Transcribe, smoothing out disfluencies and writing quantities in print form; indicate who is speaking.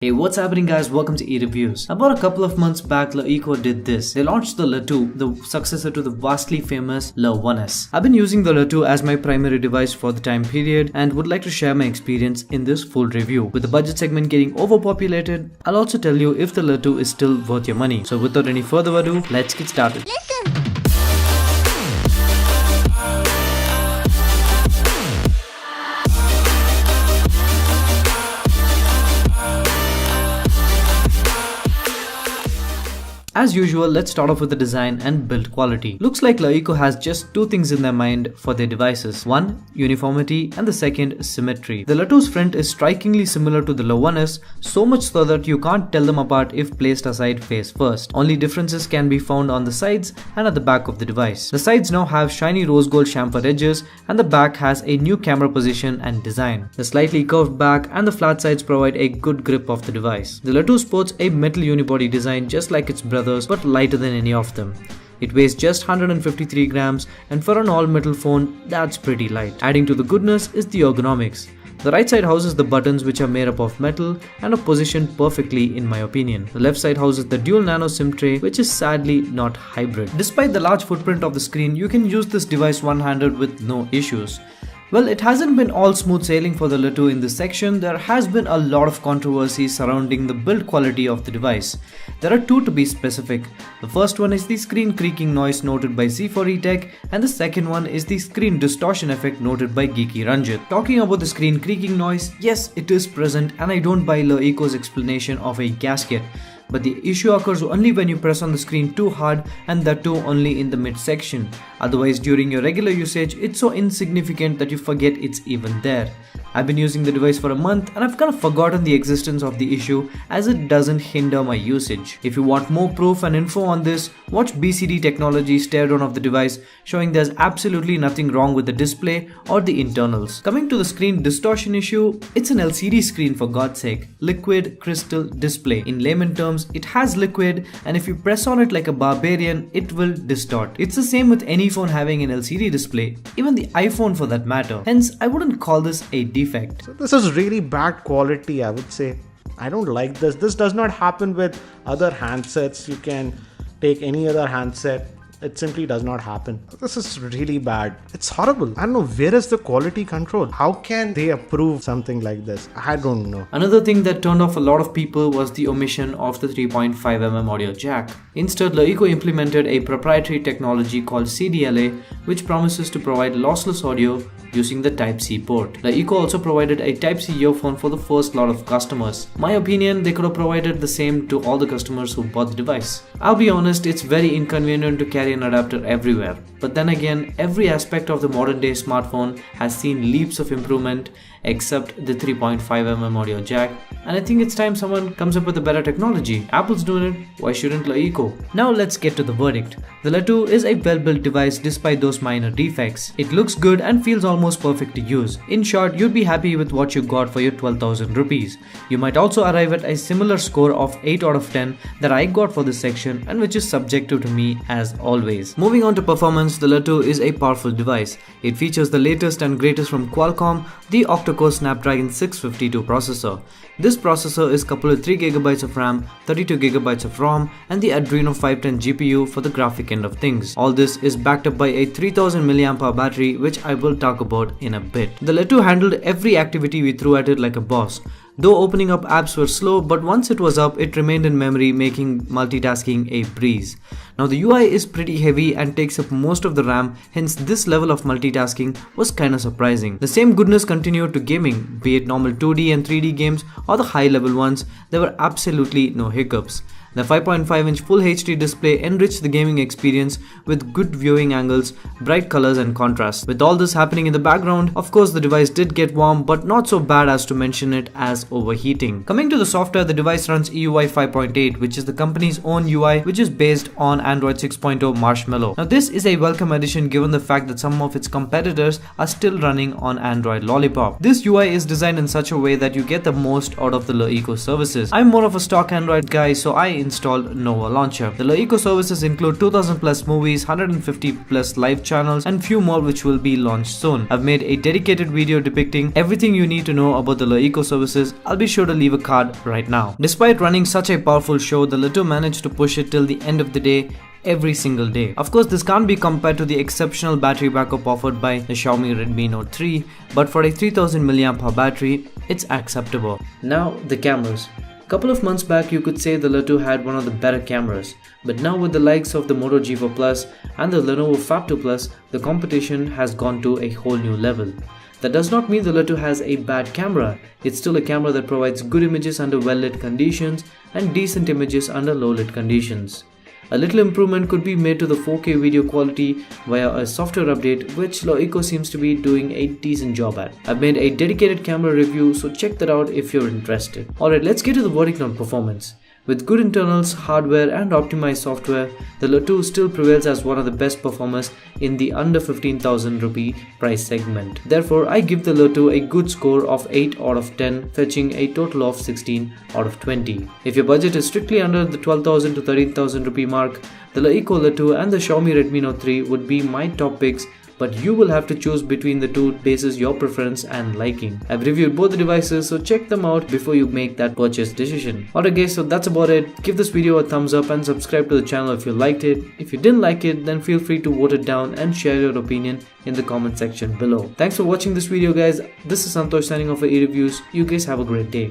Speaker 1: Hey, what's happening guys? Welcome to eReviews. About a couple of months back, LeEco did this. They launched the letv, the successor to the vastly famous Le1S. I've been using the letv as my primary device for the time period and would like to share my experience in this full review. With the budget segment getting overpopulated, I'll also tell you if the letv is still worth your money. So without any further ado, let's get started. As usual, let's start off with the design and build quality. Looks like LeEco has just two things in their mind for their devices. One, uniformity, and the second, symmetry. The letv's front is strikingly similar to the Le1S, so much so that you can't tell them apart if placed aside face first. Only differences can be found on the sides and at the back of the device. The sides now have shiny rose gold chamfered edges and the back has a new camera position and design. The slightly curved back and the flat sides provide a good grip of the device. The letv sports a metal unibody design just like its brother, but lighter than any of them. It weighs just 153 grams and for an all-metal phone, that's pretty light. Adding to the goodness is the ergonomics. The right side houses the buttons which are made up of metal and are positioned perfectly in my opinion. The left side houses the dual nano SIM tray which is sadly not hybrid. Despite the large footprint of the screen, you can use this device one-handed with no issues. Well, it hasn't been all smooth sailing for the letv in this section. There has been a lot of controversy surrounding the build quality of the device. There are two to be specific. The first one is the screen creaking noise noted by C4eTech and the second one is the screen distortion effect noted by Geeky Ranjit. Talking about the screen creaking noise, yes, it is present and I don't buy LeEco's explanation of a gasket. But the issue occurs only when you press on the screen too hard and that too only in the midsection. Otherwise, during your regular usage, it's so insignificant that you forget it's even there. I've been using the device for a month and I've kind of forgotten the existence of the issue as it doesn't hinder my usage. If you want more proof and info on this, watch BCD Technology's teardown of the device showing there's absolutely nothing wrong with the display or the internals. Coming to the screen distortion issue, it's an LCD screen for God's sake. Liquid crystal display. In layman terms, it has liquid and if you press on it like a barbarian, it will distort. It's the same with any phone having an LCD display, even the iPhone for that matter. Hence, I wouldn't call this a defect.
Speaker 2: So this is really bad quality, I would say. I don't like this. This does not happen with other handsets. You can take any other handset. It simply does not happen. This is really bad. It's horrible. I don't know, where is the quality control? How can they approve something like this? I don't know.
Speaker 1: Another thing that turned off a lot of people was the omission of the 3.5mm audio jack. Instead, LeEco implemented a proprietary technology called CDLA, which promises to provide lossless audio using the Type-C port. LeEco also provided a Type-C earphone for the first lot of customers. My opinion, they could have provided the same to all the customers who bought the device. I'll be honest, it's very inconvenient to carry an adapter everywhere. But then again, every aspect of the modern day smartphone has seen leaps of improvement except the 3.5mm audio jack, and I think it's time someone comes up with a better technology. Apple's doing it, why shouldn't LeEco? Now let's get to the verdict. The letv is a well-built device despite those minor defects. It looks good and feels almost perfect to use. In short, you'd be happy with what you got for your 12,000 rupees. You might also arrive at a similar score of 8 out of 10 that I got for this section and which is subjective to me as always. Moving on to performance, the letv is a powerful device. It features the latest and greatest from Qualcomm, the octa-core Snapdragon 652 processor. This processor is coupled with 3GB of RAM, 32GB of ROM and the Adreno 510 GPU for the graphic end of things. All this is backed up by a 3000 mAh battery which I will talk about in a bit. The letv handled every activity we threw at it like a boss. Though opening up apps were slow, but once it was up, it remained in memory, making multitasking a breeze. Now the UI is pretty heavy and takes up most of the RAM, hence this level of multitasking was kinda surprising. The same goodness continued to gaming, be it normal 2D and 3D games or the high level ones, there were absolutely no hiccups. The 5.5-inch Full HD display enriched the gaming experience with good viewing angles, bright colors and contrast. With all this happening in the background, of course the device did get warm but not so bad as to mention it as overheating. Coming to the software, the device runs EUI 5.8 which is the company's own UI which is based on Android 6.0 Marshmallow. Now this is a welcome addition given the fact that some of its competitors are still running on Android Lollipop. This UI is designed in such a way that you get the most out of the LeEco services. I'm more of a stock Android guy, so I installed Nova Launcher. The LeEco services include 2000 plus movies, 150 plus live channels, and few more which will be launched soon. I've made a dedicated video depicting everything you need to know about the LeEco services. I'll be sure to leave a card right now. Despite running such a powerful show, the Letv managed to push it till the end of the day every single day. Of course, this can't be compared to the exceptional battery backup offered by the Xiaomi Redmi Note 3, but for a 3000 mAh battery, it's acceptable. Now, the cameras. Couple of months back, you could say the Letv had one of the better cameras, but now with the likes of the Moto G4 Plus and the Lenovo Phab 2 Plus, the competition has gone to a whole new level. That does not mean the Letv has a bad camera. It's still a camera that provides good images under well-lit conditions and decent images under low-lit conditions. A little improvement could be made to the 4K video quality via a software update, which LeEco seems to be doing a decent job at. I've made a dedicated camera review, so check that out if you're interested. Alright, let's get to the verdict on performance. With good internals, hardware and optimized software, the Letv still prevails as one of the best performers in the under 15,000 rupee price segment. Therefore, I give the Letv a good score of 8 out of 10, fetching a total of 16 out of 20. If your budget is strictly under the 12,000 to 13,000 rupee mark, the LeEco Letv and the Xiaomi Redmi Note 3 would be my top picks, but you will have to choose between the two basis your preference and liking. I've reviewed both the devices, so check them out before you make that purchase decision. Alright guys, so that's about it. Give this video a thumbs up and subscribe to the channel if you liked it. If you didn't like it, then feel free to vote it down and share your opinion in the comment section below. Thanks for watching this video guys. This is Santosh signing off for eReviews. You guys have a great day.